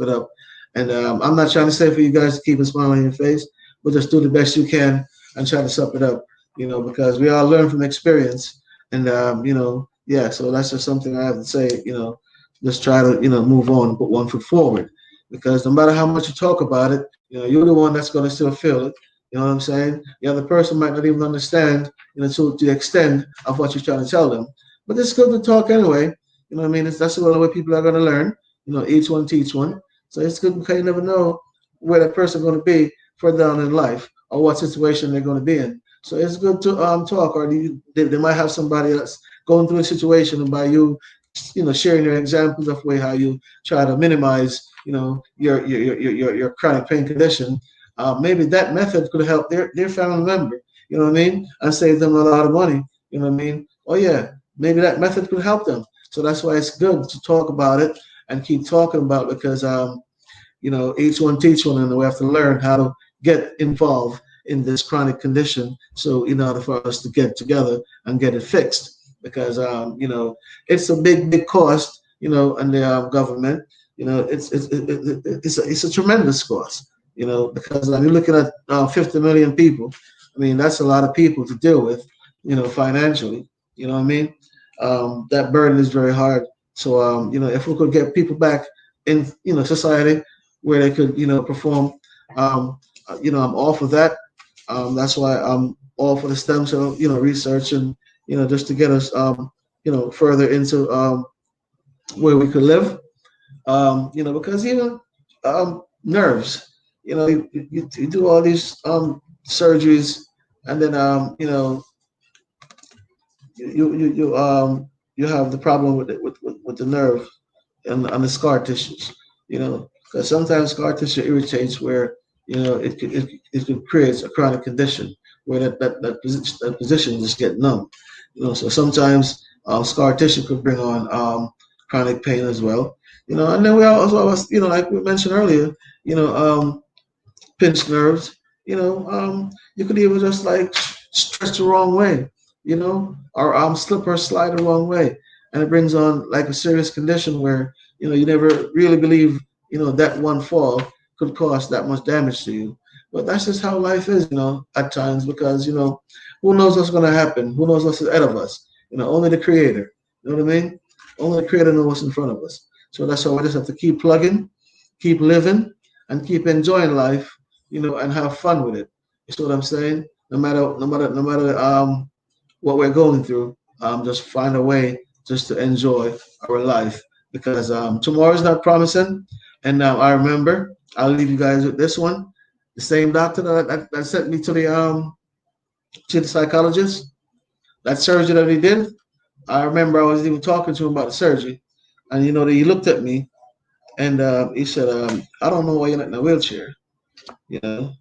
A: it up. And I'm not trying to say for you guys to keep a smile on your face, but just do the best you can and try to suck it up, because we all learn from experience. And yeah, so that's just something I have to say. Just try to move on, put one foot forward, because no matter how much you talk about it, you're the one that's going to still feel it. You know what I'm saying? The other person might not even understand, to the extent of what you're trying to tell them. But it's good to talk anyway. You know what I mean? That's the only way people are going to learn. Each one teach one. So it's good because you never know where that person's going to be further down in life or what situation they're going to be in. So it's good to talk, or they might have somebody that's going through a situation, and by you, sharing your examples of way how you try to minimize, your chronic pain condition. Maybe that method could help their family member. You know what I mean? And save them a lot of money. You know what I mean? Oh yeah, maybe that method could help them. So that's why it's good to talk about it and keep talking about it, because each one teach one, and we have to learn how to get involved in this chronic condition. So in order for us to get together and get it fixed, because it's a big cost, and the government, it's a tremendous cost, because you're looking at 50 million people. I mean, that's a lot of people to deal with, financially. You know what I mean? That burden is very hard. So, if we could get people back in, society where they could, perform, I'm all for that. That's why I'm all for the stem cell, research, and, just to get us, further into where we could live, because even nerves, you do all these surgeries, and then, you have the problem with the nerve and the scar tissues, because sometimes scar tissue irritates where it could create a chronic condition where that position just get numb. So sometimes scar tissue could bring on chronic pain as well. And then we also, like we mentioned earlier, pinched nerves. You could even just like stretch the wrong way, or slip or slide the wrong way, and it brings on like a serious condition where you never really believe that one fall could cause that much damage to you. But that's just how life is, at times, because who knows what's going to happen? Who knows what's ahead of us? Only the Creator. You know what I mean? Only the Creator knows what's in front of us. So that's why we just have to keep plugging, keep living, and keep enjoying life, and have fun with it. You see what I'm saying? No matter what we're going through, just find a way just to enjoy our life because tomorrow is not promising. And I remember, I'll leave you guys with this one. The same doctor that sent me to the psychologist, that surgery that he did. I remember I was even talking to him about the surgery, and he looked at me and he said, "I don't know why you're not in a wheelchair." You know,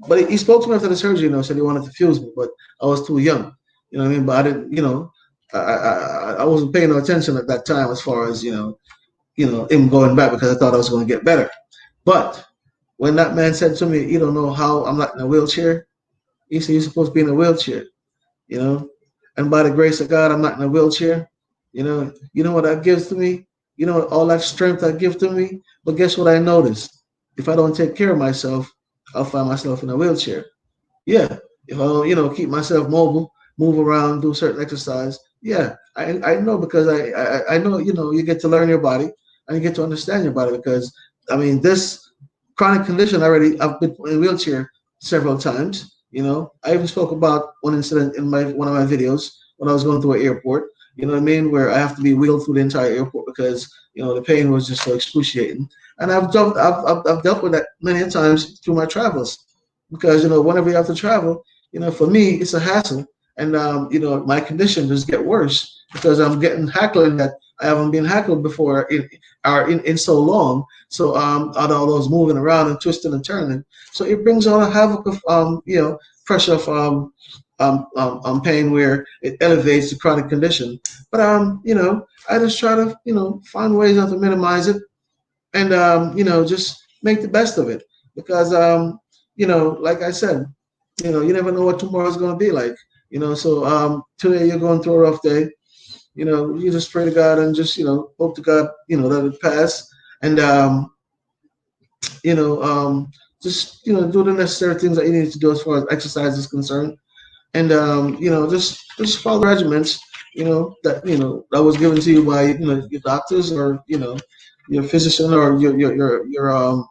A: but he spoke to me after the surgery. Said he wanted to fuse me, but I was too young. You know what I mean? But I didn't. I wasn't paying no attention at that time as far as him going back because I thought I was going to get better. But when that man said to me, "You don't know how I'm not in a wheelchair," he said, "You're supposed to be in a wheelchair." You know, and by the grace of God, I'm not in a wheelchair. You know what that gives to me. All that strength that gives to me. But guess what I noticed? If I don't take care of myself, I'll find myself in a wheelchair. Yeah, if I don't, keep myself mobile, move around, do certain exercise. Yeah, I know because I know you get to learn your body and you get to understand your body because I mean this chronic condition already. I've been in a wheelchair several times. I even spoke about one incident in my one of my videos when I was going through an airport. You know what I mean? Where I have to be wheeled through the entire airport because the pain was just so excruciating. And I've dealt with that many times through my travels because whenever you have to travel, for me it's a hassle, and my condition just get worse because I'm getting hackled that I haven't been hackled before in so long. So out of all those moving around and twisting and turning, so it brings on a havoc of pressure of pain where it elevates the chronic condition. But I just try to find ways not to minimize it and just make the best of it because like I said, you never know what tomorrow is going to be like. So today you're going through a rough day. You just pray to God and just hope to God that it pass and you know just do the necessary things that you need to do as far as exercise is concerned and just follow the regiments that was given to you by your doctors or your physician or your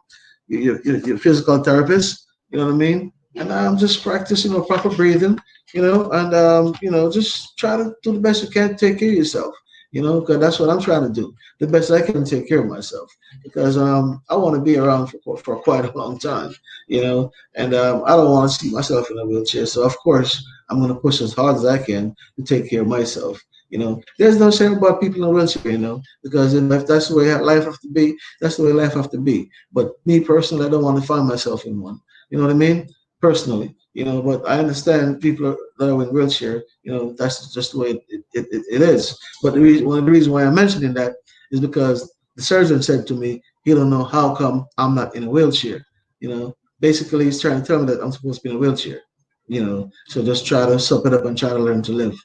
A: physical therapist. You know what I mean? And just practice proper breathing. And just try to do the best you can to take care of yourself. Because that's what I'm trying to do. The best I can to take care of myself because I want to be around for quite a long time. And I don't want to see myself in a wheelchair. So of course I'm going to push as hard as I can to take care of myself. There's no shame about people in a wheelchair. Because if that's the way life have to be, that's the way life have to be. But me personally, I don't want to find myself in one. You know what I mean? Personally, but I understand people that are in wheelchair. That's just the way it is. But one of the reasons why I'm mentioning that is because the surgeon said to me, he don't know how come I'm not in a wheelchair. Basically, he's trying to tell me that I'm supposed to be in a wheelchair. So just try to suck it up and try to learn to live.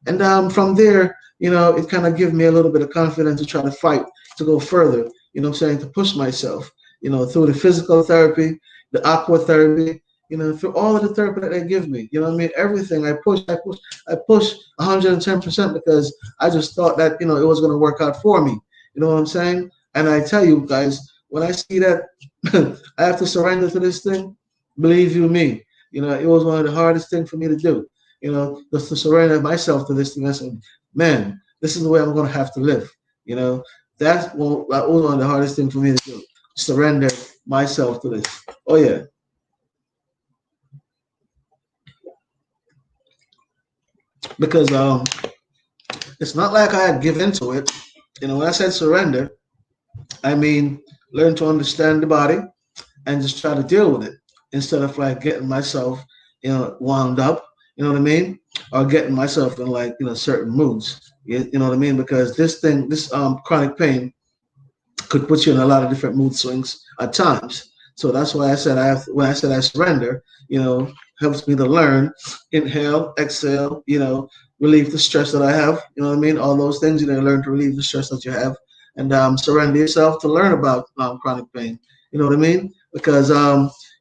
A: And from there, it kind of gives me a little bit of confidence to try to fight to go further. I'm saying to push myself. Through the physical therapy, the aqua therapy, through all of the therapy that they give me. You know what I mean? Everything I push 110% because I just thought that, it was going to work out for me. You know what I'm saying? And I tell you guys, when I see that I have to surrender to this thing, believe you me, it was one of the hardest things for me to do, just to surrender myself to this thing. I said, man, this is the way I'm going to have to live. That was one of the hardest things for me to do, surrender myself to this. Oh, yeah. Because it's not like I had given into it. When I said surrender, I mean learn to understand the body and just try to deal with it instead of like getting myself, wound up, you know what I mean? Or getting myself in like, certain moods. You know what I mean? Because this chronic pain could put you in a lot of different mood swings at times. So that's why I said when I said I surrender, helps me to learn, inhale, exhale, relieve the stress that I have. You know what I mean? All those things, learn to relieve the stress that you have and surrender yourself to learn about chronic pain. You know what I mean? Because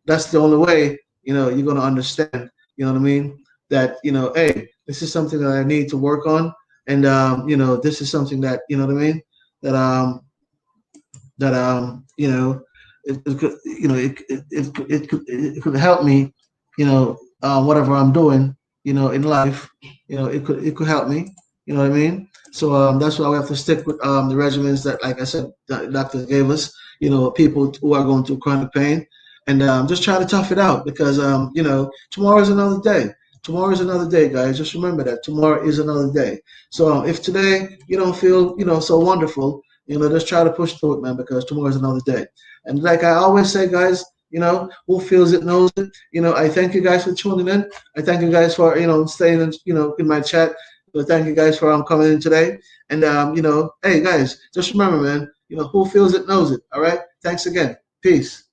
A: that's the only way, you're going to understand, you know what I mean? That, hey, this is something that I need to work on. And, this is something that, you know what I mean? That, it could, it could help me, whatever I'm doing, in life, it could help me. You know what I mean? So that's why we have to stick with the regimens that, like I said, the doctor gave us. You know, people who are going through chronic pain, and just try to tough it out because you know, tomorrow is another day. Tomorrow is another day, guys. Just remember that tomorrow is another day. So if today you don't feel, you know, so wonderful, you know, just try to push through it, man, because tomorrow is another day. And like I always say, guys, you know, who feels it knows it. You know, I thank you guys for tuning in. I thank you guys for, you know, staying in, you know, in my chat. So thank you guys for coming in today. And you know, hey guys, just remember, man, you know, who feels it knows it. All right. Thanks again. Peace.